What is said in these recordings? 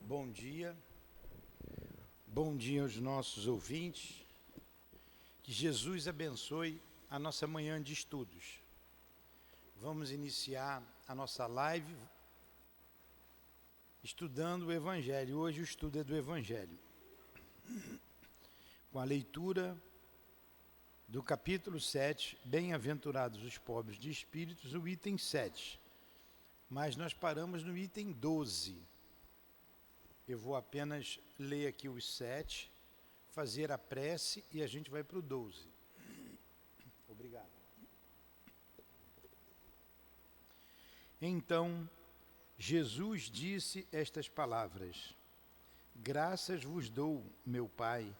Bom dia aos nossos ouvintes, que Jesus abençoe a nossa manhã de estudos. Vamos iniciar a nossa live estudando o Evangelho. Hoje o estudo é do Evangelho, com a leitura do capítulo 7, Bem-aventurados os pobres de espíritos, o item 7. Mas nós paramos no item 12. Eu vou apenas ler aqui os 7, fazer a prece e a gente vai para o 12. Obrigado. Então, Jesus disse estas palavras: Graças vos dou, meu Pai,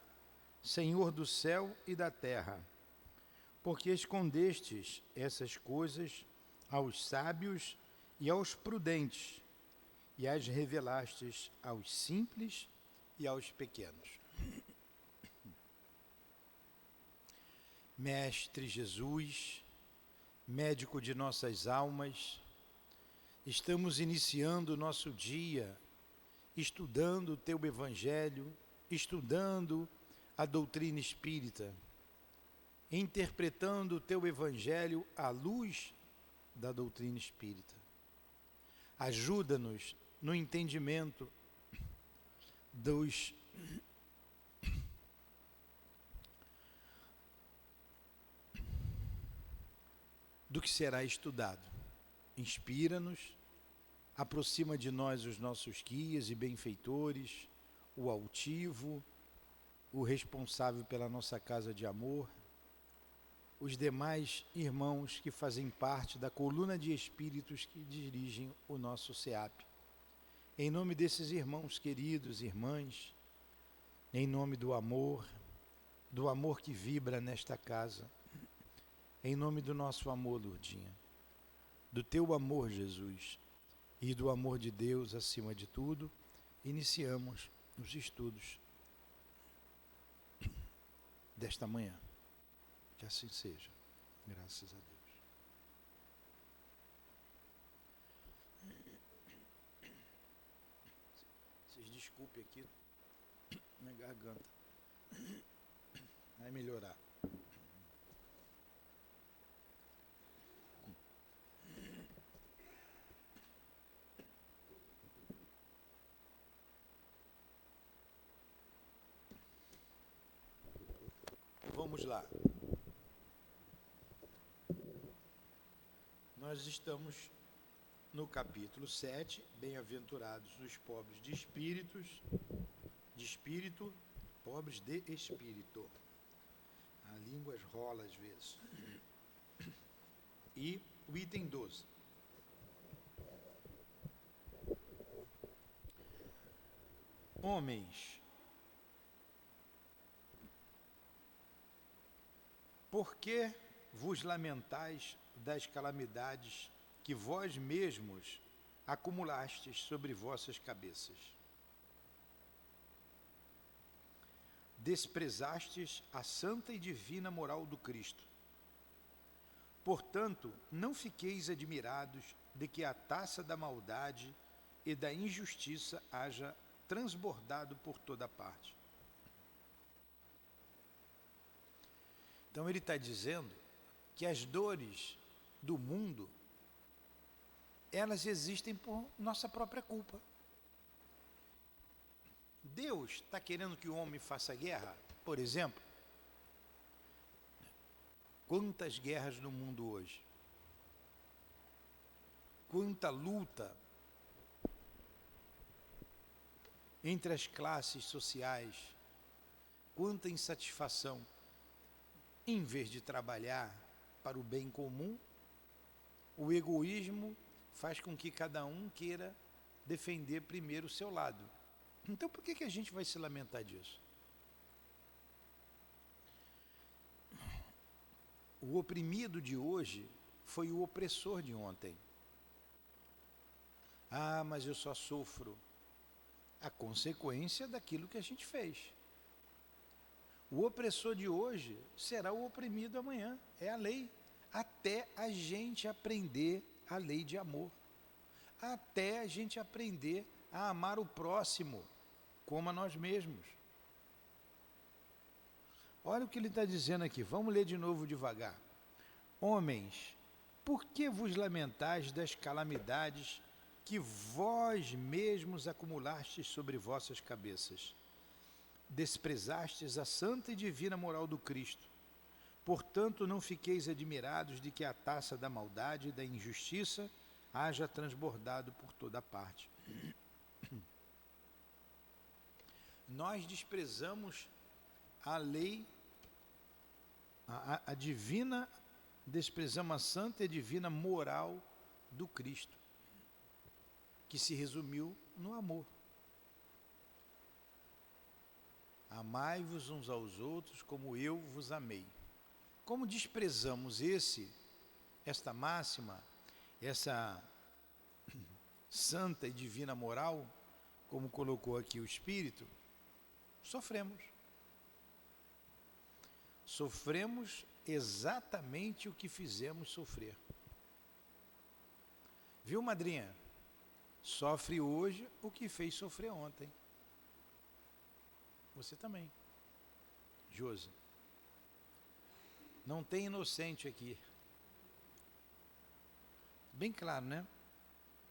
Senhor do céu e da terra, porque escondestes essas coisas aos sábios e aos prudentes, e as revelastes aos simples e aos pequenos. Mestre Jesus, médico de nossas almas, estamos iniciando o nosso dia estudando o Teu Evangelho, estudando a doutrina espírita, interpretando o Teu Evangelho à luz da doutrina espírita. Ajuda-nos no entendimento do que será estudado. Inspira-nos, aproxima de nós os nossos guias e benfeitores, o altivo, o responsável pela nossa casa de amor, os demais irmãos que fazem parte da coluna de espíritos que dirigem o nosso SEAP. Em nome desses irmãos queridos, irmãs, em nome do amor que vibra nesta casa, em nome do nosso amor, Lourdinha, do Teu amor, Jesus, e do amor de Deus acima de tudo, iniciamos os estudos desta manhã. Que assim seja, graças a Deus. Vocês desculpem aqui na garganta. Vai melhorar. Vamos lá. Nós estamos no capítulo 7, Bem-aventurados os pobres de espírito, pobres de espírito. A língua rola às vezes. E o item 12. Homens, por que vos lamentais das calamidades que vós mesmos acumulastes sobre vossas cabeças? Desprezastes a santa e divina moral do Cristo. Portanto, não fiqueis admirados de que a taça da maldade e da injustiça haja transbordado por toda parte. Então ele está dizendo que as dores do mundo, elas existem por nossa própria culpa. Deus está querendo que o homem faça guerra, por exemplo. Quantas guerras no mundo hoje? Quanta luta entre as classes sociais, quanta insatisfação. Em vez de trabalhar para o bem comum, o egoísmo faz com que cada um queira defender primeiro o seu lado. Então por que a gente vai se lamentar disso? O oprimido de hoje foi o opressor de ontem. Ah, mas eu só sofro a consequência daquilo que a gente fez. O opressor de hoje será o oprimido amanhã, é a lei. Até a gente aprender a lei de amor. Até a gente aprender a amar o próximo como a nós mesmos. Olha o que ele está dizendo aqui, vamos ler de novo devagar. Homens, por que vos lamentais das calamidades que vós mesmos acumulastes sobre vossas cabeças? Desprezastes a santa e divina moral do Cristo. Portanto, não fiqueis admirados de que a taça da maldade e da injustiça haja transbordado por toda parte. Nós desprezamos a lei, a divina, desprezamos a santa e divina moral do Cristo, que se resumiu no amor. Amai-vos uns aos outros como eu vos amei. Como desprezamos esta máxima, essa santa e divina moral, como colocou aqui o Espírito, sofremos. Sofremos exatamente o que fizemos sofrer. Viu, madrinha? Sofre hoje o que fez sofrer ontem. Você também, Josi. Não tem inocente aqui. Bem claro, né?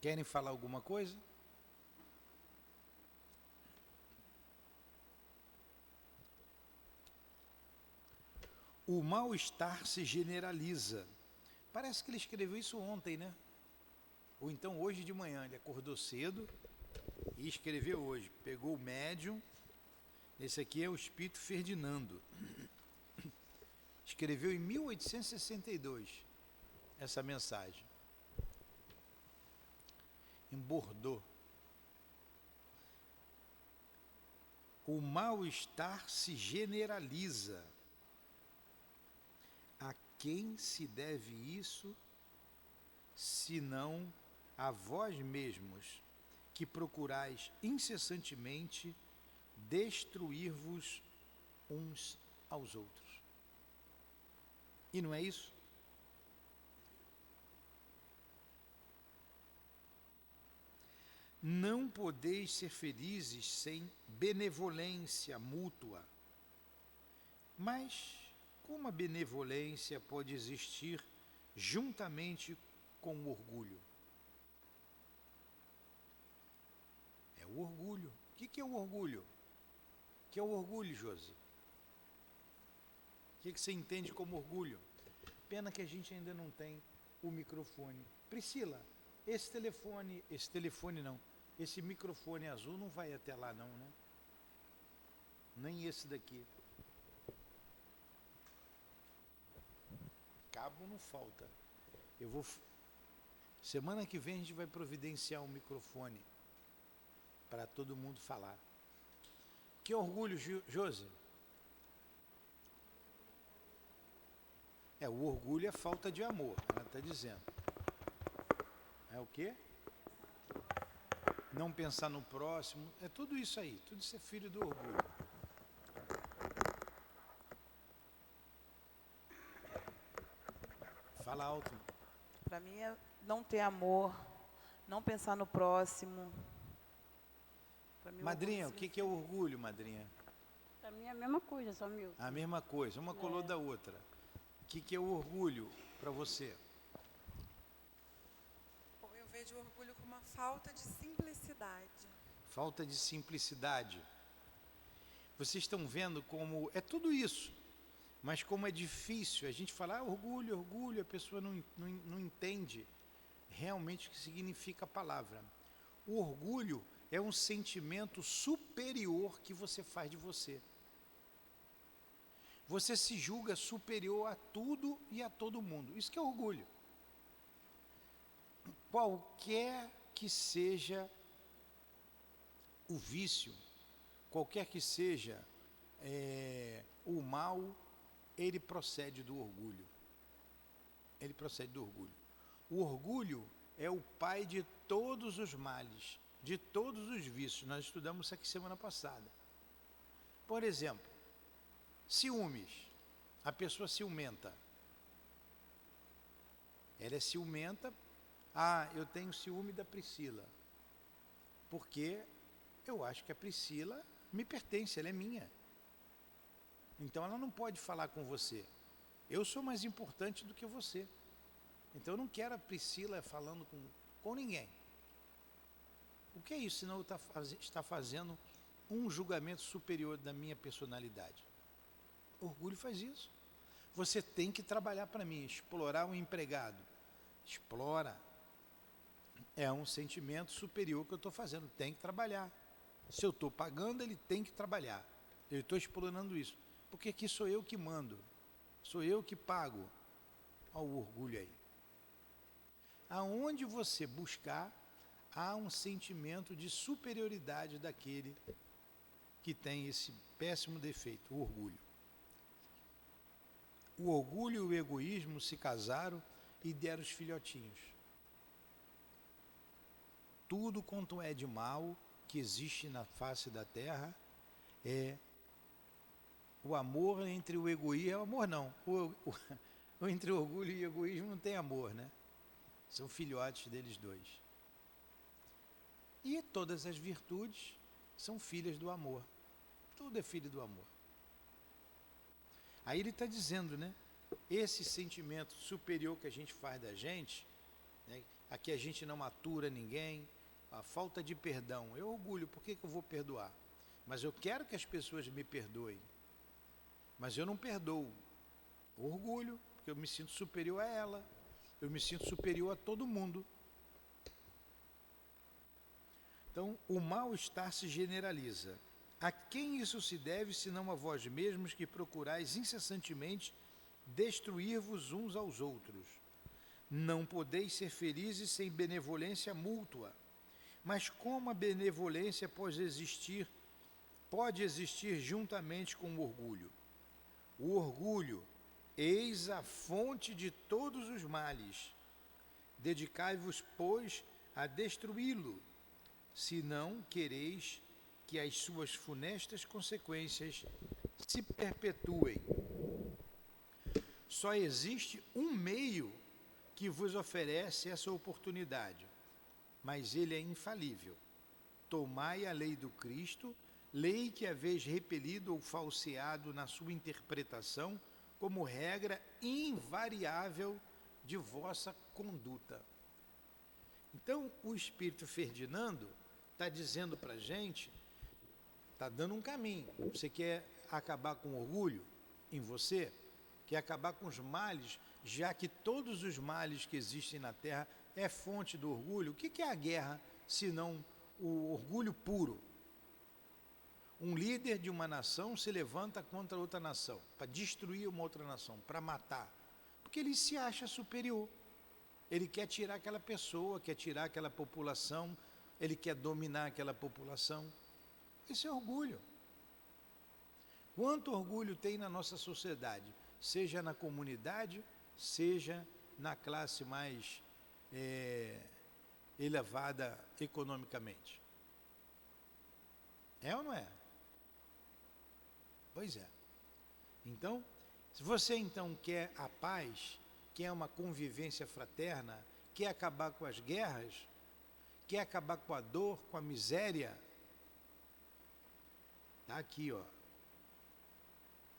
Querem falar alguma coisa? O mal-estar se generaliza. Parece que ele escreveu isso ontem, né? Ou então hoje de manhã. Ele acordou cedo e escreveu hoje. Pegou o médium. Esse aqui é o Espírito Ferdinando. Escreveu em 1862 essa mensagem. Em Bordeaux. O mal-estar se generaliza. A quem se deve isso, senão a vós mesmos, que procurais incessantemente destruir-vos uns aos outros? E não é isso? Não podeis ser felizes sem benevolência mútua. Mas como a benevolência pode existir juntamente com o orgulho? É o orgulho. O que é o orgulho? O que é o orgulho, Josi? O que você entende como orgulho? Pena que a gente ainda não tem o microfone. Priscila, esse microfone azul não vai até lá não, né? Nem esse daqui. Cabo não falta. Semana que vem a gente vai providenciar um microfone para todo mundo falar. Que orgulho, Josi? O orgulho é falta de amor, ela está dizendo. É o quê? Não pensar no próximo, é tudo isso aí, tudo isso é filho do orgulho. Fala alto. Para mim é não ter amor, não pensar no próximo. Madrinha, o que é orgulho, madrinha? Para mim é a mesma coisa, só Milton. A mesma coisa, uma colou da outra. O que é o orgulho para você? Bom, eu vejo o orgulho como uma falta de simplicidade. Falta de simplicidade. Vocês estão vendo como é tudo isso, mas como é difícil a gente falar orgulho, orgulho, a pessoa não entende realmente o que significa a palavra. O orgulho é um sentimento superior que você faz de você. Você se julga superior a tudo e a todo mundo. Isso que é orgulho. Qualquer que seja o vício, qualquer que seja o mal, ele procede do orgulho. Ele procede do orgulho. O orgulho é o pai de todos os males, de todos os vícios. Nós estudamos isso aqui semana passada. Por exemplo, ciúmes. A pessoa ciumenta. Ela é ciumenta. Eu tenho ciúme da Priscila. porque eu acho que a Priscila me pertence, ela é minha. Então ela não pode falar com você. Eu sou mais importante do que você. Então eu não quero a Priscila falando com ninguém. O que é isso, senão está fazendo um julgamento superior da minha personalidade? Orgulho faz isso. Você tem que trabalhar para mim, explorar um empregado. Explora. É um sentimento superior que eu estou fazendo, tem que trabalhar. Se eu estou pagando, ele tem que trabalhar. Eu estou explorando isso. Porque aqui sou eu que mando, sou eu que pago. Olha o orgulho aí. Aonde você buscar, há um sentimento de superioridade daquele que tem esse péssimo defeito, o orgulho. O orgulho e o egoísmo se casaram e deram os filhotinhos. Tudo quanto é de mal que existe na face da terra é o amor entre o egoísmo, amor não, entre o orgulho e o egoísmo não tem amor, né? São filhotes deles dois. E todas as virtudes são filhas do amor. Tudo é filho do amor. Aí ele está dizendo, né? Esse sentimento superior que a gente faz da gente, né, aqui a gente não atura ninguém, a falta de perdão, eu orgulho, por que eu vou perdoar? Mas eu quero que as pessoas me perdoem, mas eu não perdoo. Orgulho, porque eu me sinto superior a ela, eu me sinto superior a todo mundo. Então, o mal-estar se generaliza. A quem isso se deve, senão a vós mesmos, que procurais incessantemente destruir-vos uns aos outros? Não podeis ser felizes sem benevolência mútua. Mas como a benevolência pode existir juntamente com o orgulho? O orgulho, eis a fonte de todos os males. Dedicai-vos, pois, a destruí-lo, se não quereis que as suas funestas consequências se perpetuem. Só existe um meio que vos oferece essa oportunidade, mas ele é infalível. Tomai a lei do Cristo, lei que haveis repelido ou falseado na sua interpretação, como regra invariável de vossa conduta. Então, o Espírito Ferdinando está dizendo para a gente, está dando um caminho. Você quer acabar com o orgulho em você? Quer acabar com os males, já que todos os males que existem na Terra é fonte do orgulho? O que é a guerra, senão o orgulho puro? Um líder de uma nação se levanta contra outra nação, para destruir uma outra nação, para matar, porque ele se acha superior. Ele quer tirar aquela pessoa, quer tirar aquela população, ele quer dominar aquela população. Isso é orgulho. Quanto orgulho tem na nossa sociedade, seja na comunidade, seja na classe mais elevada economicamente. É ou não é? Pois é. Então, se você então quer a paz, quer uma convivência fraterna, quer acabar com as guerras, quer acabar com a dor, com a miséria, está aqui, ó.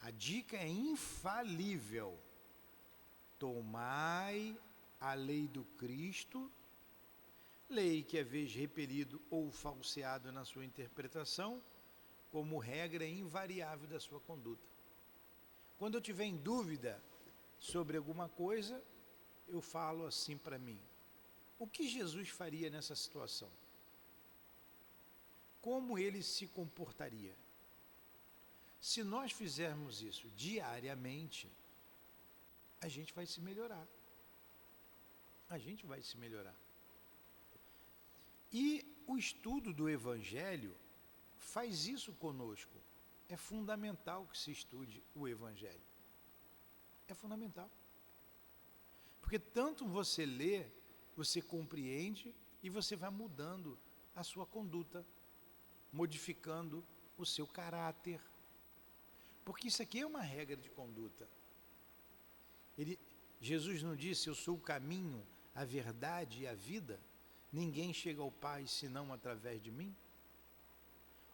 A dica é infalível. Tomai a lei do Cristo, lei que haveis repelido ou falseado na sua interpretação, como regra invariável da sua conduta. Quando eu tiver em dúvida sobre alguma coisa, eu falo assim para mim: o que Jesus faria nessa situação? Como ele se comportaria? Se nós fizermos isso diariamente, a gente vai se melhorar. A gente vai se melhorar. E o estudo do Evangelho faz isso conosco. É fundamental que se estude o Evangelho. É fundamental. Porque tanto você lê, você compreende e você vai mudando a sua conduta, modificando o seu caráter. Porque isso aqui é uma regra de conduta. Jesus não disse: eu sou o caminho, a verdade e a vida. Ninguém chega ao Pai senão através de mim.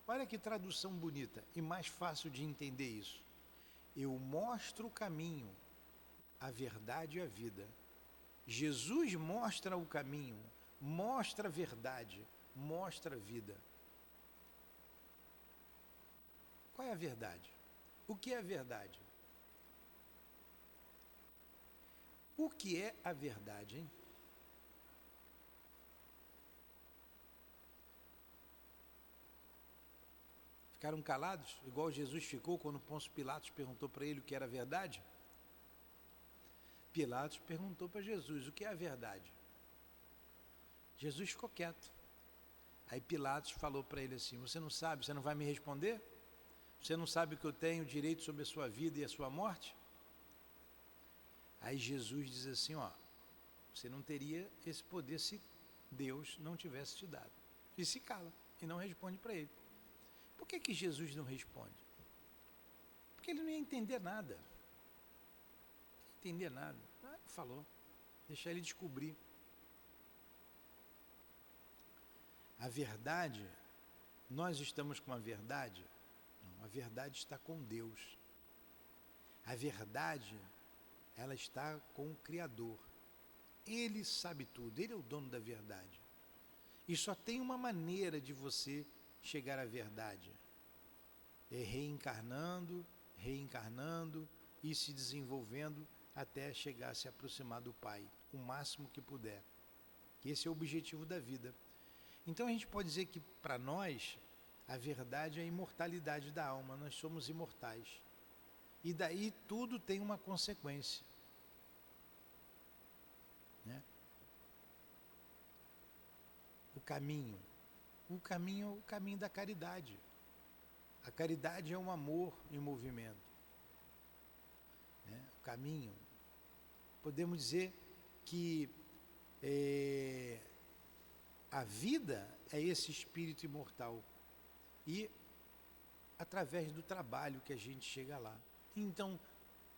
Olha que tradução bonita e mais fácil de entender isso. Eu mostro o caminho, a verdade e a vida. Jesus mostra o caminho, mostra a verdade, mostra a vida. Qual é a verdade? O que é a verdade? O que é a verdade, hein? Ficaram calados, igual Jesus ficou quando Pôncio Pilatos perguntou para ele o que era a verdade? Pilatos perguntou para Jesus o que é a verdade. Jesus ficou quieto. Aí Pilatos falou para ele assim: você não sabe, você não vai me responder? Você não sabe que eu tenho direito sobre a sua vida e a sua morte? Aí Jesus diz assim: ó, você não teria esse poder se Deus não tivesse te dado. E se cala e não responde para ele. Por que Jesus não responde? Porque ele não ia entender nada. Não ia entender nada. Ah, ele falou. Deixar ele descobrir. A verdade, nós estamos com a verdade? Não, a verdade está com Deus. A verdade, ela está com o Criador. Ele sabe tudo, ele é o dono da verdade. E só tem uma maneira de você chegar à verdade. É reencarnando, reencarnando e se desenvolvendo até chegar a se aproximar do Pai, o máximo que puder. Esse é o objetivo da vida. Então a gente pode dizer que para nós a verdade é a imortalidade da alma, nós somos imortais. E daí tudo tem uma consequência. Né? O caminho é o caminho da caridade. A caridade é um amor em movimento. Né? O caminho. Podemos dizer que a vida é esse espírito imortal. E através do trabalho que a gente chega lá. Então,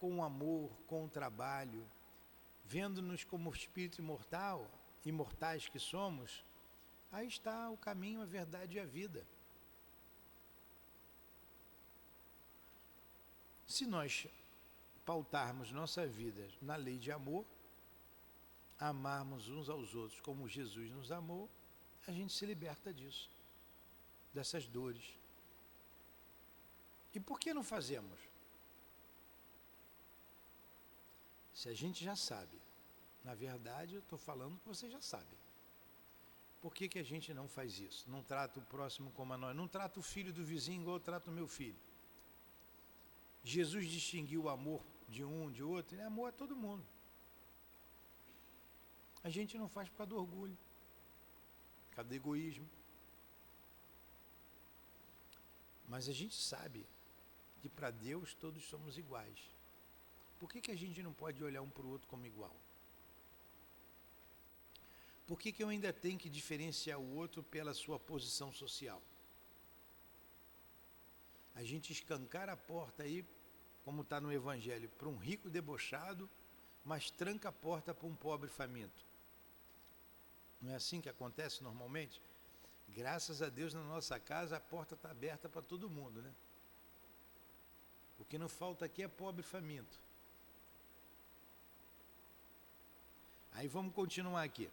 com o amor, com o trabalho, vendo-nos como espírito imortal, imortais que somos, aí está o caminho, a verdade e a vida. Se nós pautarmos nossa vida na lei de amor, amarmos uns aos outros como Jesus nos amou, a gente se liberta disso, dessas dores. E por que não fazemos? Se a gente já sabe, na verdade eu estou falando que você já sabe. Por que a gente não faz isso? Não trata o próximo como a nós, não trata o filho do vizinho igual eu trato o meu filho. Jesus distinguiu o amor de um, de outro, ele amou a todo mundo. A gente não faz por causa do orgulho, por causa do egoísmo. Mas a gente sabe que para Deus todos somos iguais. Por que a gente não pode olhar um para o outro como igual? Por que eu ainda tenho que diferenciar o outro pela sua posição social? A gente escancara a porta aí, como está no Evangelho, para um rico debochado, mas tranca a porta para um pobre faminto. Não é assim que acontece normalmente? Graças a Deus, na nossa casa, a porta está aberta para todo mundo, né? O que não falta aqui é pobre faminto. Aí vamos continuar aqui.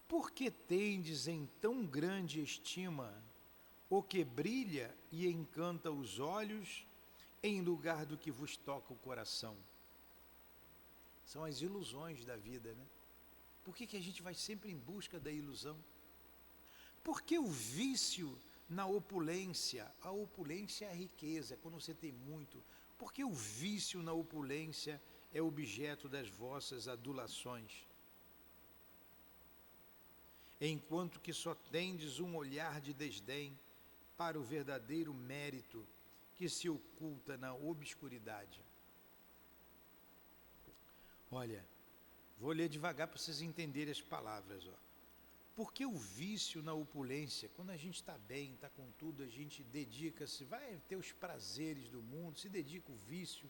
Por que tendes em tão grande estima o que brilha e encanta os olhos, em lugar do que vos toca o coração? São as ilusões da vida, né? Por que a gente vai sempre em busca da ilusão? Por que o vício na opulência? A opulência é a riqueza, é quando você tem muito. Por que o vício na opulência é objeto das vossas adulações? Enquanto que só tendes um olhar de desdém para o verdadeiro mérito que se oculta na obscuridade. Olha, vou ler devagar para vocês entenderem as palavras. Porque o vício na opulência, quando a gente está bem, está com tudo, a gente dedica-se, vai ter os prazeres do mundo, se dedica ao vício,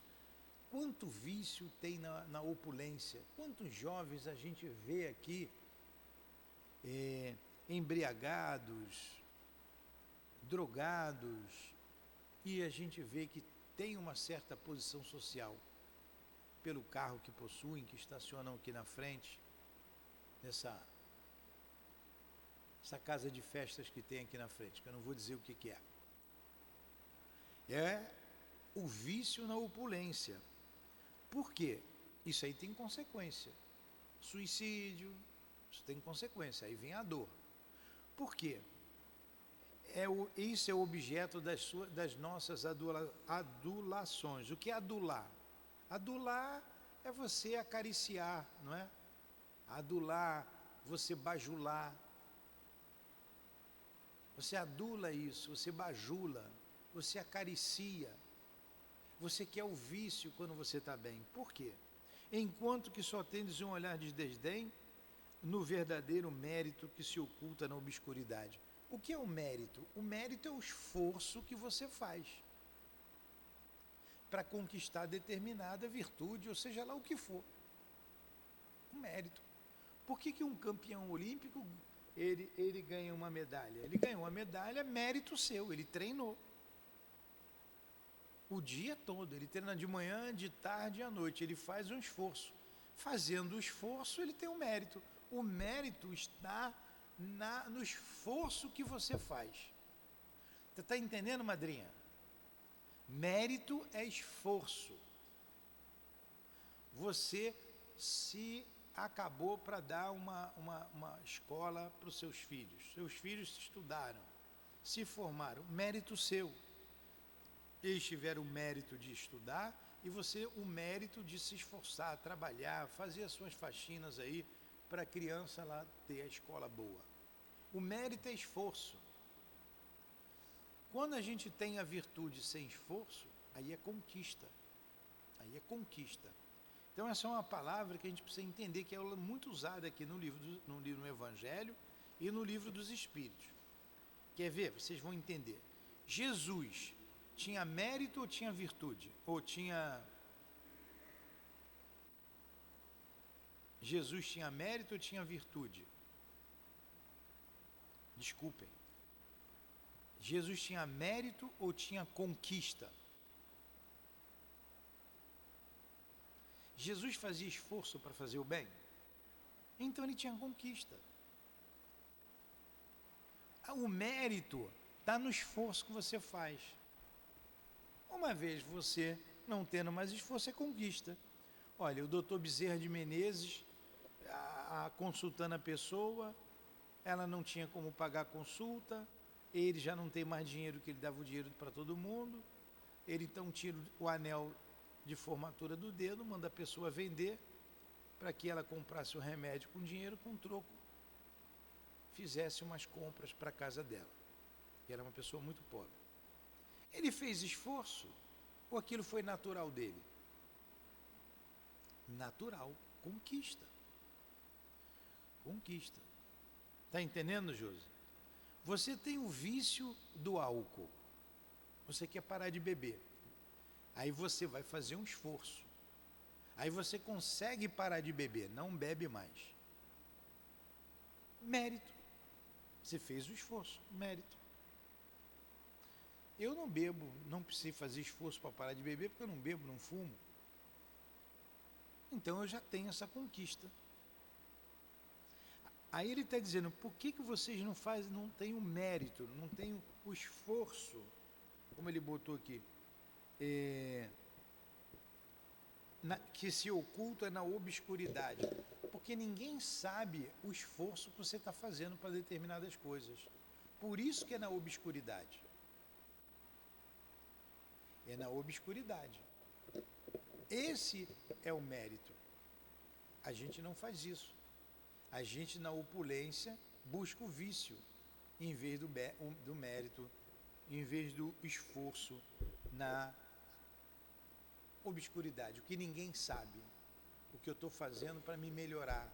Quanto vício tem na opulência? Quantos jovens a gente vê aqui embriagados, drogados, e a gente vê que tem uma certa posição social pelo carro que possuem, que estacionam aqui na frente, essa casa de festas que tem aqui na frente, que eu não vou dizer o que é. É o vício na opulência. Por quê? Isso aí tem consequência. Suicídio, isso tem consequência, aí vem a dor. Por quê? Isso é o objeto das nossas adulações. O que é adular? Adular é você acariciar, não é? Adular, você bajular. Você adula isso, você bajula, você acaricia. Você quer o vício quando você está bem. Por quê? Enquanto que só tendes um olhar de desdém no verdadeiro mérito que se oculta na obscuridade. O que é o mérito? O mérito é o esforço que você faz para conquistar determinada virtude, ou seja lá o que for. O mérito. Por que um campeão olímpico ele ganha uma medalha? Ele ganhou uma medalha, mérito seu, ele treinou. O dia todo, ele treina de manhã, de tarde e à noite, ele faz um esforço. Fazendo o esforço, ele tem um mérito. O mérito está no esforço que você faz. Você está entendendo, madrinha? Mérito é esforço. Você se acabou para dar uma escola para os seus filhos. Seus filhos estudaram, se formaram. Mérito seu. Eles tiveram o mérito de estudar e você o mérito de se esforçar, trabalhar, fazer as suas faxinas aí para a criança lá ter a escola boa. O mérito é esforço. Quando a gente tem a virtude sem esforço, aí é conquista. Aí é conquista. Então essa é uma palavra que a gente precisa entender, que é muito usada aqui no livro no Evangelho e no livro dos Espíritos. Quer ver? Vocês vão entender. Jesus tinha mérito ou tinha virtude? Jesus tinha mérito ou tinha virtude? Desculpem. Jesus tinha mérito ou tinha conquista? Jesus fazia esforço para fazer o bem? Então ele tinha conquista. O mérito está no esforço que você faz. Uma vez você não tendo mais esforço, é conquista. Olha, o doutor Bezerra de Menezes, consultando a pessoa, ela não tinha como pagar a consulta, ele já não tem mais dinheiro, que ele dava o dinheiro para todo mundo, ele então tira o anel de formatura do dedo, manda a pessoa vender, para que ela comprasse o remédio com dinheiro, com troco, fizesse umas compras para a casa dela. E era uma pessoa muito pobre. Ele fez esforço, ou aquilo foi natural dele? Natural, conquista. Conquista. Está entendendo, Josi? Você tem o vício do álcool. Você quer parar de beber. Aí você vai fazer um esforço. Aí você consegue parar de beber, não bebe mais. Mérito. Você fez o esforço, mérito. Eu não bebo, não precisei fazer esforço para parar de beber, porque eu não bebo, não fumo. Então eu já tenho essa conquista. Aí ele está dizendo, por que vocês não têm o mérito, não têm o esforço, como ele botou aqui, que se oculta na obscuridade? Porque ninguém sabe o esforço que você está fazendo para determinadas coisas. Por isso que é na obscuridade. É na obscuridade. Esse é o mérito. A gente não faz isso. A gente, na opulência, busca o vício, em vez do mérito, em vez do esforço na obscuridade. O que ninguém sabe. O que eu estou fazendo para me melhorar,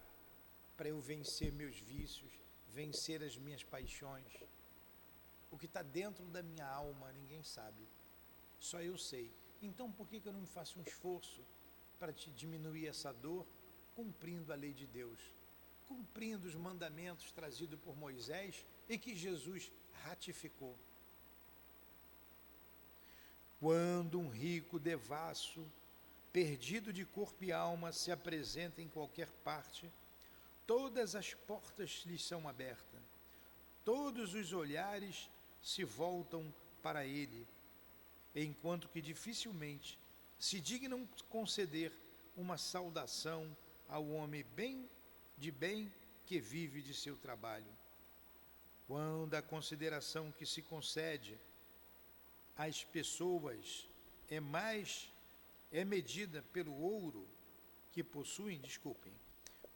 para eu vencer meus vícios, vencer as minhas paixões. O que está dentro da minha alma, ninguém sabe. Só eu sei. Então por que eu não faço um esforço para te diminuir essa dor, cumprindo a lei de Deus, cumprindo os mandamentos trazidos por Moisés e que Jesus ratificou? Quando um rico devasso, perdido de corpo e alma, se apresenta em qualquer parte, todas as portas lhe são abertas, todos os olhares se voltam para ele, enquanto que dificilmente se dignam conceder uma saudação ao homem de bem que vive de seu trabalho. Quando a consideração que se concede às pessoas é medida pelo ouro que possuem,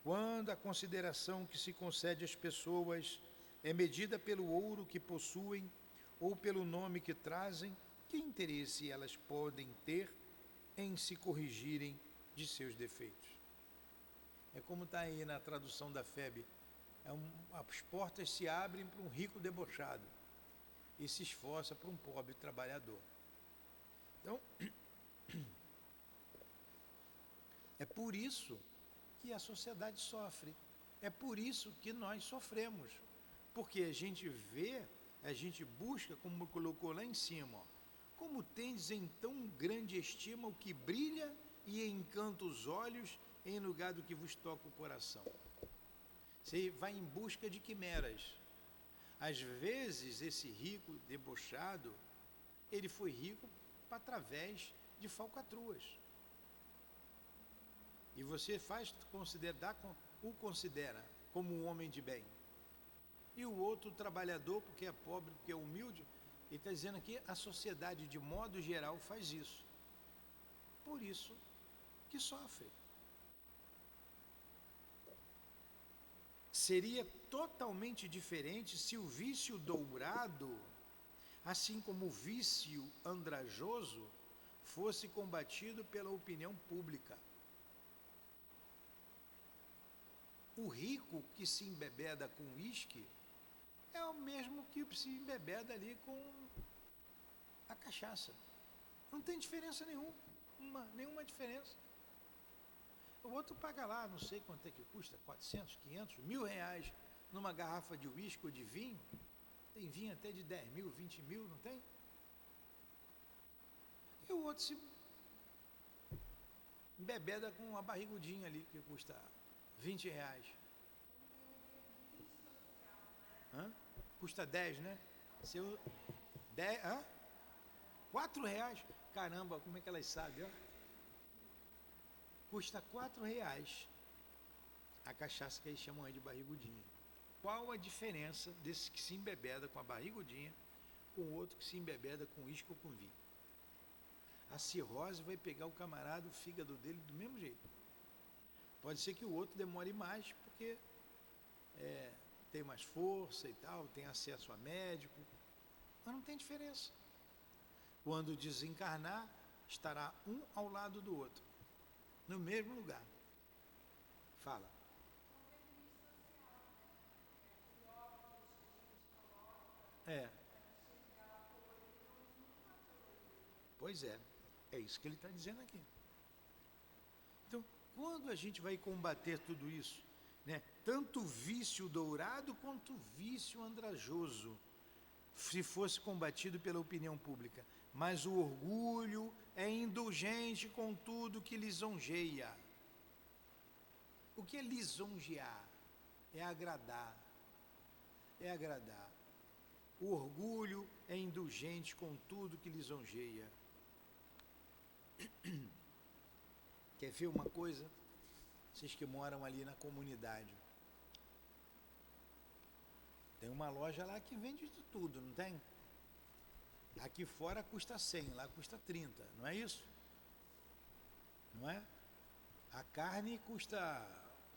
quando a consideração que se concede às pessoas é medida pelo ouro que possuem ou pelo nome que trazem, que interesse elas podem ter em se corrigirem de seus defeitos? É como está aí na tradução da FEB, as portas se abrem para um rico debochado e se esforça para um pobre trabalhador. Então, é por isso que a sociedade sofre, é por isso que nós sofremos, porque a gente vê, a gente busca, como colocou lá em cima, ó, como tendes em tão grande estima o que brilha e encanta os olhos em lugar do que vos toca o coração. Você vai em busca de quimeras. Às vezes esse rico debochado, ele foi rico através de falcatruas. E você o considera como um homem de bem. E o outro trabalhador, porque é pobre, porque é humilde, ele está dizendo aqui, a sociedade de modo geral faz isso. Por isso que sofre. Seria totalmente diferente se o vício dourado, assim como o vício andrajoso, fosse combatido pela opinião pública. O rico que se embebeda com uísque é o mesmo que se embebeda ali com a cachaça. Não tem diferença nenhuma diferença. O outro paga lá, não sei quanto é que custa, 400, 500, R$1.000 numa garrafa de uísque ou de vinho. Tem vinho até de 10 mil, 20 mil, não tem? E o outro se embebeda com uma barrigudinha ali que custa R$20. Custa 10, né? Seu 10, R$4. Caramba, como é que elas sabem, ó? Custa R$4 a cachaça que eles chamam aí de barrigudinha. Qual a diferença desse que se embebeda com a barrigudinha com o outro que se embebeda com uísque ou com vinho? A cirrose vai pegar o camarada, o fígado dele do mesmo jeito. Pode ser que o outro demore mais porque tem mais força e tal, tem acesso a médico, mas não tem diferença. Quando desencarnar, estará um ao lado do outro, no mesmo lugar. Fala. Pois é isso que ele está dizendo aqui. Então, quando a gente vai combater tudo isso, né? Tanto o vício dourado quanto o vício andrajoso, se fosse combatido pela opinião pública, mas o orgulho é indulgente com tudo que lisonjeia. O que é lisonjear? É agradar. É agradar. O orgulho é indulgente com tudo que lisonjeia. Quer ver uma coisa? Vocês que moram ali na comunidade. Tem uma loja lá que vende de tudo, não tem? Aqui fora custa 100, lá custa 30, não é isso? Não é? A carne custa...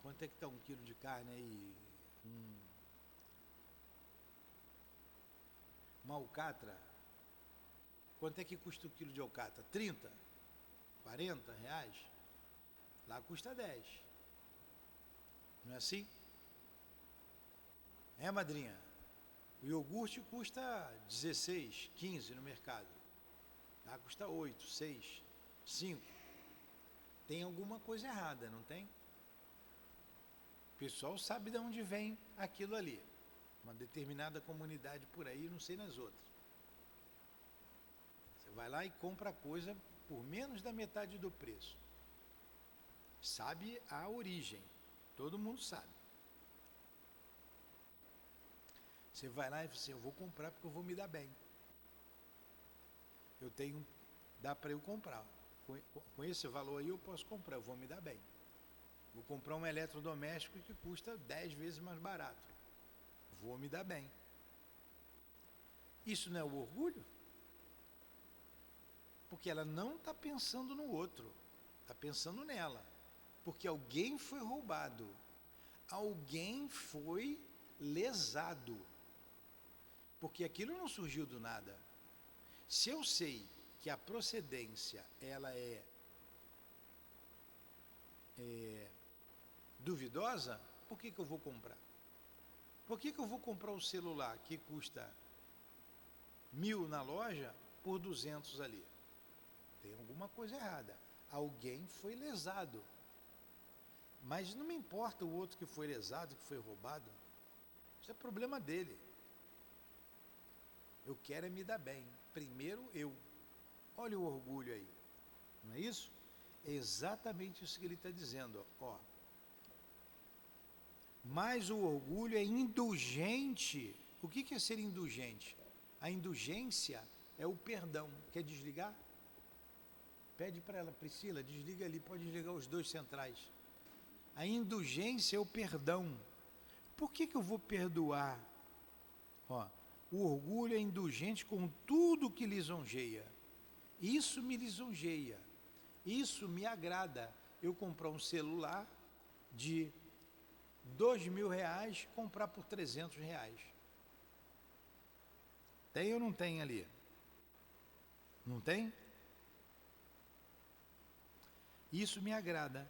Quanto é que está um quilo de carne aí? Uma alcatra. Quanto é que custa o quilo de alcatra? 30? 40 reais? Lá custa 10. Não é assim? Madrinha? O iogurte custa 16, 15 no mercado. Ah, custa 8, 6, 5. Tem alguma coisa errada, não tem? O pessoal sabe de onde vem aquilo ali. Uma determinada comunidade por aí, não sei nas outras. Você vai lá e compra a coisa por menos da metade do preço. Sabe a origem, todo mundo sabe. Você vai lá e fala assim, eu vou comprar porque eu vou me dar bem. Eu tenho, dá para eu comprar. Com esse valor aí eu posso comprar, eu vou me dar bem. Vou comprar um eletrodoméstico que custa 10 vezes mais barato. Vou me dar bem. Isso não é o orgulho? Porque ela não está pensando no outro, está pensando nela. Porque alguém foi roubado, alguém foi lesado. Porque aquilo não surgiu do nada. Se eu sei que a procedência ela é duvidosa, por que eu vou comprar? Por que eu vou comprar um celular que custa 1.000 na loja por 200 ali? Tem alguma coisa errada. Alguém foi lesado. Mas não me importa o outro que foi lesado, que foi roubado. Isso é problema dele. Eu quero é me dar bem. Primeiro eu. Olha o orgulho aí. Não é isso? É exatamente isso que ele está dizendo. Ó. Mas o orgulho é indulgente. O que é ser indulgente? A indulgência é o perdão. Quer desligar? Pede para ela, Priscila, desliga ali, pode desligar os dois centrais. A indulgência é o perdão. Por que eu vou perdoar? Ó, o orgulho é indulgente com tudo que lisonjeia. Isso me lisonjeia. Isso me agrada. Eu comprar um celular de R$2.000, comprar por R$300. Tem ou não tem ali? Não tem? Isso me agrada.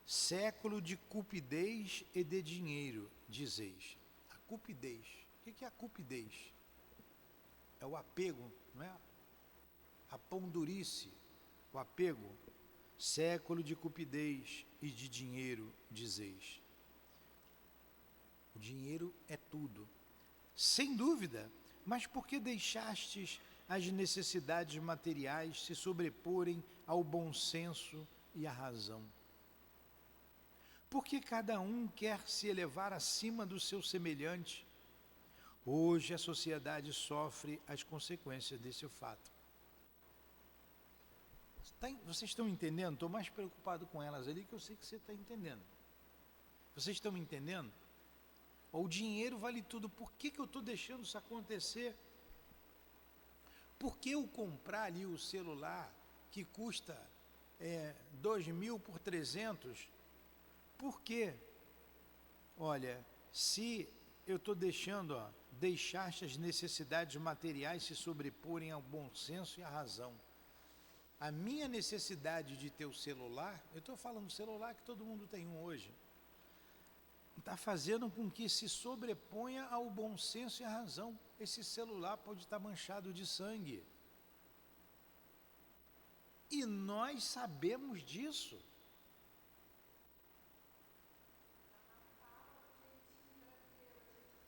Século de cupidez e de dinheiro, dizeis. A cupidez. O que é a cupidez? É o apego, não é? A pondurice, o apego. Século de cupidez e de dinheiro, dizeis. O dinheiro é tudo. Sem dúvida, mas por que deixastes as necessidades materiais se sobreporem ao bom senso e à razão? Porque cada um quer se elevar acima do seu semelhante. Hoje a sociedade sofre as consequências desse fato. Vocês estão entendendo? Estou mais preocupado com elas ali, que eu sei que você está entendendo. Vocês estão me entendendo? O dinheiro vale tudo. Por que eu estou deixando isso acontecer? Por que eu comprar ali o celular que custa 2.000 por 300? Por quê? Olha, se eu estou deixando, deixaste as necessidades materiais se sobreporem ao bom senso e à razão. A minha necessidade de ter o celular, eu estou falando do celular que todo mundo tem um hoje, está fazendo com que se sobreponha ao bom senso e à razão. Esse celular pode estar manchado de sangue. E nós sabemos disso.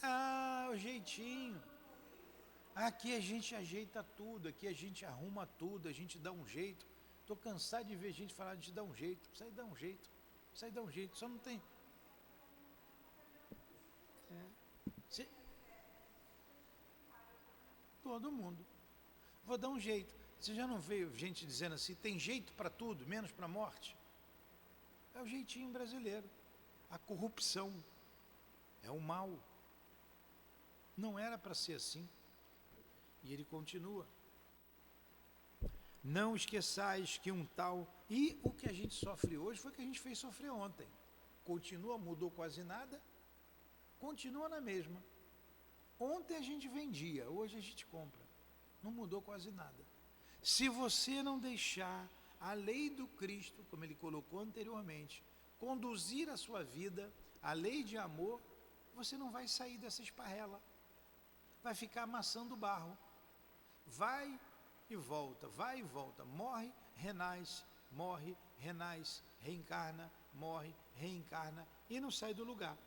Ah, o jeitinho. Aqui a gente ajeita tudo, aqui a gente arruma tudo, a gente dá um jeito. Estou cansado de ver gente falar de dar um jeito. Isso aí dá um jeito. Isso aí dá um jeito. Só não tem. Todo mundo. Vou dar um jeito. Você já não veio gente dizendo assim, tem jeito para tudo, menos para a morte? É o jeitinho brasileiro. A corrupção. É o mal. Não era para ser assim. E ele continua. Não esqueçais que um tal... E o que a gente sofre hoje foi o que a gente fez sofrer ontem. Continua, mudou quase nada. Continua na mesma. Ontem a gente vendia, hoje a gente compra. Não mudou quase nada. Se você não deixar a lei do Cristo, como ele colocou anteriormente, conduzir a sua vida, a lei de amor, você não vai sair dessa esparrela. Vai ficar amassando barro. Vai e volta, vai e volta, morre, renasce, reencarna, morre, reencarna e não sai do lugar.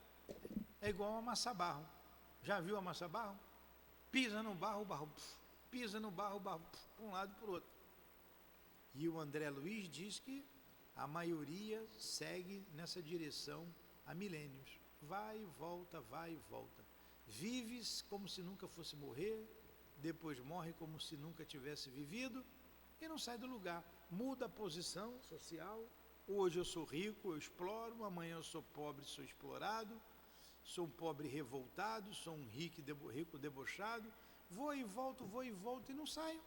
É igual a massa barro. Já viu a massa barro? Pisa no barro, o barro, pisa no barro, o barro, para um lado e para o outro. E o André Luiz diz que a maioria segue nessa direção há milênios. Vai e volta, vai e volta. Vives como se nunca fosse morrer, depois morre como se nunca tivesse vivido e não sai do lugar. Muda a posição social. Hoje eu sou rico, eu exploro, amanhã eu sou pobre, sou explorado, sou um pobre revoltado, sou um rico debochado, vou e volto e não saio.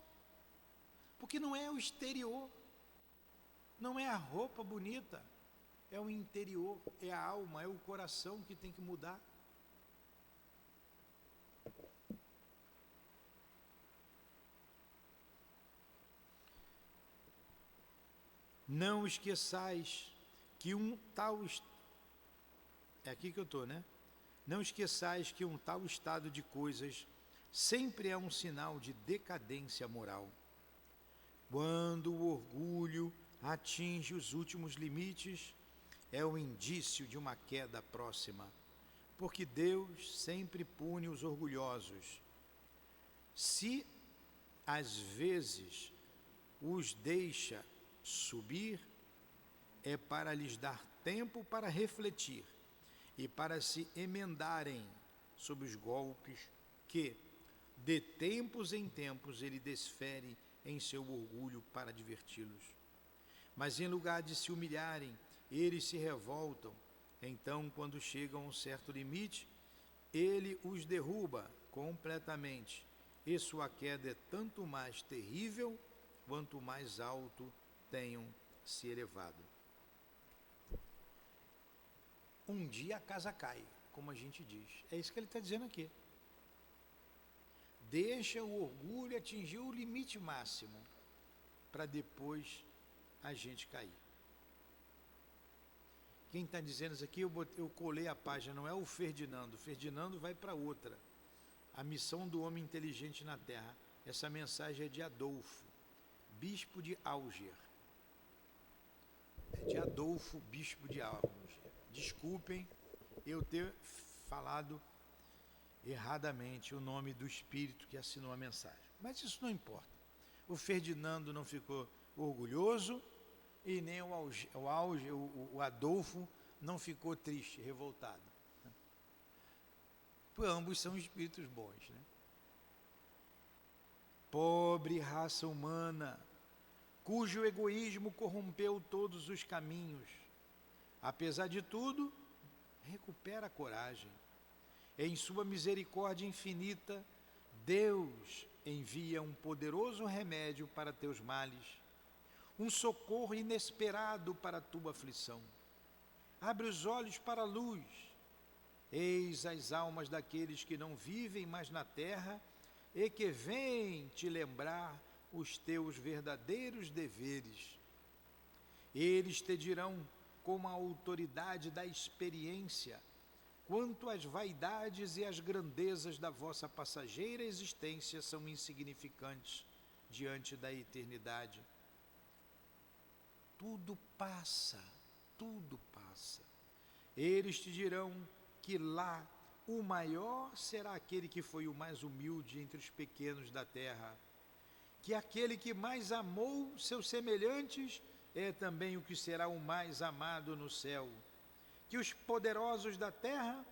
Porque não é o exterior, não é a roupa bonita, é o interior, é a alma, é o coração que tem que mudar. Não esqueçais que um tal... É aqui que eu estou, né? Não esqueçais que um tal estado de coisas sempre é um sinal de decadência moral. Quando o orgulho atinge os últimos limites, é o indício de uma queda próxima, porque Deus sempre pune os orgulhosos. Se, às vezes, os deixa subir, é para lhes dar tempo para refletir e para se emendarem sob os golpes que, de tempos em tempos, ele desfere em seu orgulho para diverti-los. Mas em lugar de se humilharem, eles se revoltam. Então, quando chegam a um certo limite, ele os derruba completamente, e sua queda é tanto mais terrível quanto mais alto tenham se elevado. Um dia a casa cai, como a gente diz. É isso que ele está dizendo aqui. Deixa o orgulho atingir o limite máximo, para depois a gente cair. Quem está dizendo isso aqui, eu colei a página, não é o Ferdinando. O Ferdinando vai para outra. A missão do homem inteligente na Terra. Essa mensagem é de Adolfo, bispo de Alger. É de Adolfo, bispo de Alger. Desculpem eu ter falado erradamente o nome do espírito que assinou a mensagem. Mas isso não importa. O Ferdinando não ficou orgulhoso e nem o Adolfo não ficou triste, revoltado. Ambos são espíritos bons, né? Pobre raça humana, cujo egoísmo corrompeu todos os caminhos. Apesar de tudo, recupera a coragem. Em sua misericórdia infinita, Deus envia um poderoso remédio para teus males, um socorro inesperado para a tua aflição. Abre os olhos para a luz. Eis as almas daqueles que não vivem mais na terra e que vêm te lembrar os teus verdadeiros deveres. Eles te dirão com a autoridade da experiência quanto as vaidades e as grandezas da vossa passageira existência são insignificantes diante da eternidade. Tudo passa, tudo passa. Eles te dirão que lá o maior será aquele que foi o mais humilde entre os pequenos da terra, que aquele que mais amou seus semelhantes é também o que será o mais amado no céu, que os poderosos da terra,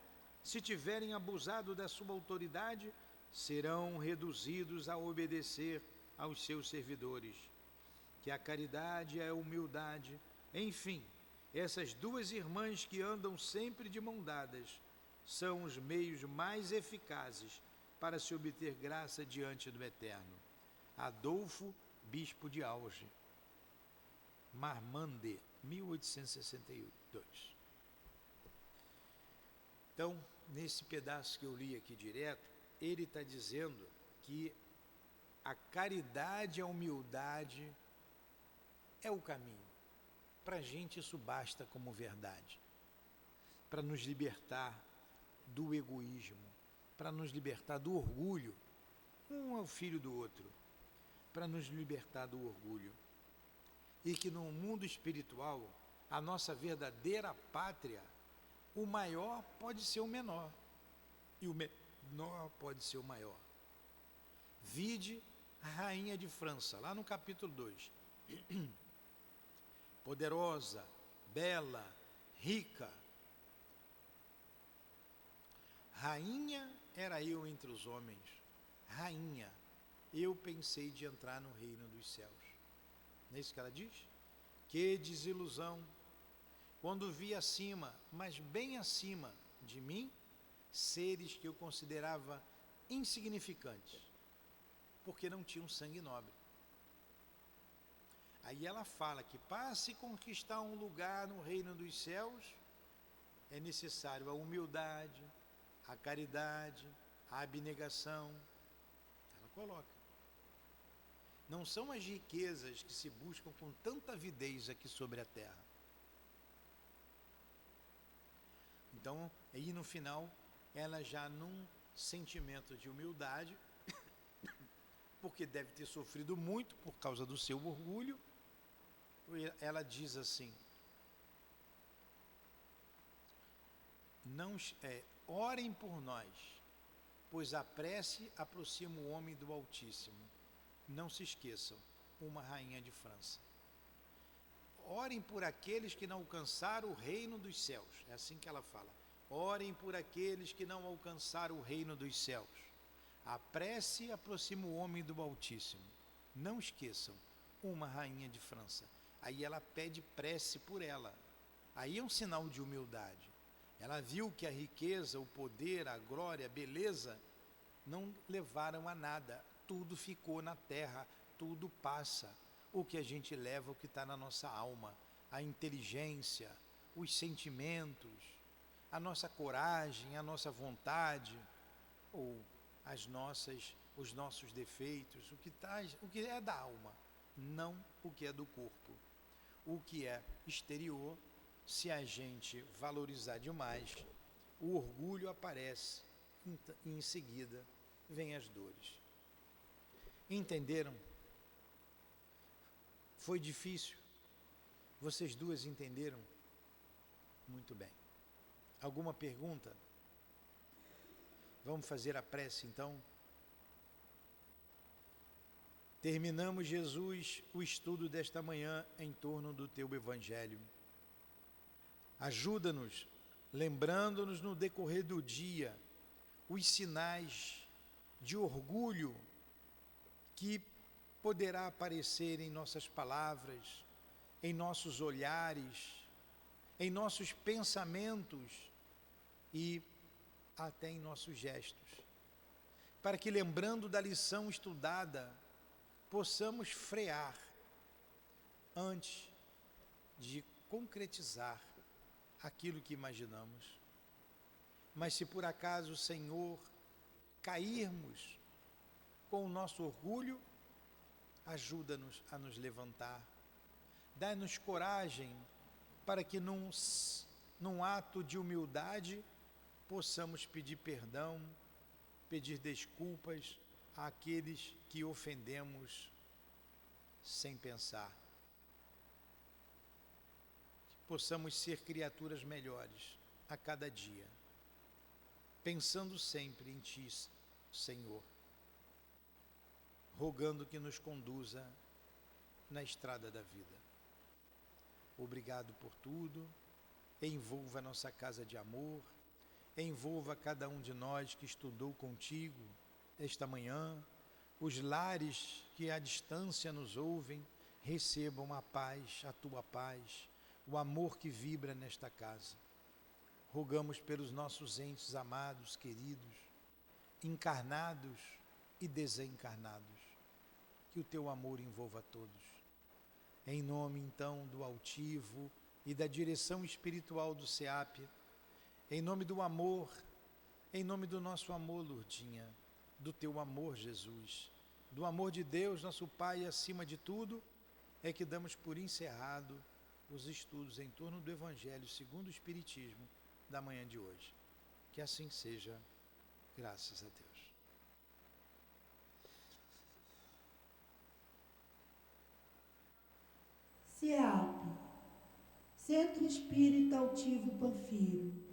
se tiverem abusado da sua autoridade, serão reduzidos a obedecer aos seus servidores, que a caridade e a humildade, enfim, essas duas irmãs que andam sempre de mão dadas, são os meios mais eficazes para se obter graça diante do Eterno. Adolfo, bispo de Alger, Marmande, 1862. Então, nesse pedaço que eu li aqui direto, ele está dizendo que a caridade e a humildade é o caminho. Para a gente isso basta como verdade, para nos libertar do egoísmo, para nos libertar do orgulho. Um é o filho do outro, para nos libertar do orgulho. E que no mundo espiritual, a nossa verdadeira pátria, o maior pode ser o menor, e o menor pode ser o maior. Vide a rainha de França, lá no capítulo 2. Poderosa, bela, rica. Rainha era eu entre os homens. Rainha, eu pensei de entrar no reino dos céus. Não é isso que ela diz? Que desilusão, quando vi acima, mas bem acima de mim, seres que eu considerava insignificantes, porque não tinham sangue nobre. Aí ela fala que para se conquistar um lugar no reino dos céus, é necessário a humildade, a caridade, a abnegação. Ela coloca. Não são as riquezas que se buscam com tanta avidez aqui sobre a terra. Então, aí no final, ela já num sentimento de humildade, porque deve ter sofrido muito por causa do seu orgulho, ela diz assim: orem por nós, pois a prece aproxima o homem do Altíssimo. Não se esqueçam, uma rainha de França. Orem por aqueles que não alcançaram o reino dos céus. É assim que ela fala. Orem por aqueles que não alcançaram o reino dos céus. A prece aproxima o homem do Altíssimo. Não esqueçam, uma rainha de França. Aí ela pede prece por ela. Aí é um sinal de humildade. Ela viu que a riqueza, o poder, a glória, a beleza não levaram a nada. Tudo ficou na terra, tudo passa. O que a gente leva, o que está na nossa alma, a inteligência, os sentimentos, a nossa coragem, a nossa vontade, ou os nossos defeitos, o que é da alma, não o que é do corpo. O que é exterior, se a gente valorizar demais, o orgulho aparece e em seguida vem as dores. Entenderam? Foi difícil? Vocês duas entenderam? Muito bem. Alguma pergunta? Vamos fazer a prece então? Terminamos, Jesus, o estudo desta manhã em torno do Teu Evangelho. Ajuda-nos, lembrando-nos no decorrer do dia, os sinais de orgulho que poderá aparecer em nossas palavras, em nossos olhares, em nossos pensamentos e até em nossos gestos, para que, lembrando da lição estudada, possamos frear antes de concretizar aquilo que imaginamos. Mas se por acaso, Senhor, cairmos com o nosso orgulho, ajuda-nos a nos levantar. Dá-nos coragem para que num ato de humildade possamos pedir perdão, pedir desculpas àqueles que ofendemos sem pensar. Possamos ser criaturas melhores a cada dia, pensando sempre em Ti, Senhor, rogando que nos conduza na estrada da vida. Obrigado por tudo. Envolva a nossa casa de amor, envolva cada um de nós que estudou contigo esta manhã, os lares que à distância nos ouvem, recebam a paz, a Tua paz, o amor que vibra nesta casa. Rogamos pelos nossos entes amados, queridos, encarnados e desencarnados, que o Teu amor envolva todos. Em nome, então, do altivo e da direção espiritual do SEAP, em nome do amor, em nome do nosso amor, Lourdinha, do Teu amor, Jesus, do amor de Deus, nosso Pai, acima de tudo, é que damos por encerrado os estudos em torno do Evangelho segundo o Espiritismo da manhã de hoje. Que assim seja, graças a Deus. CEAP, Centro Espírita Altivo Panfiro,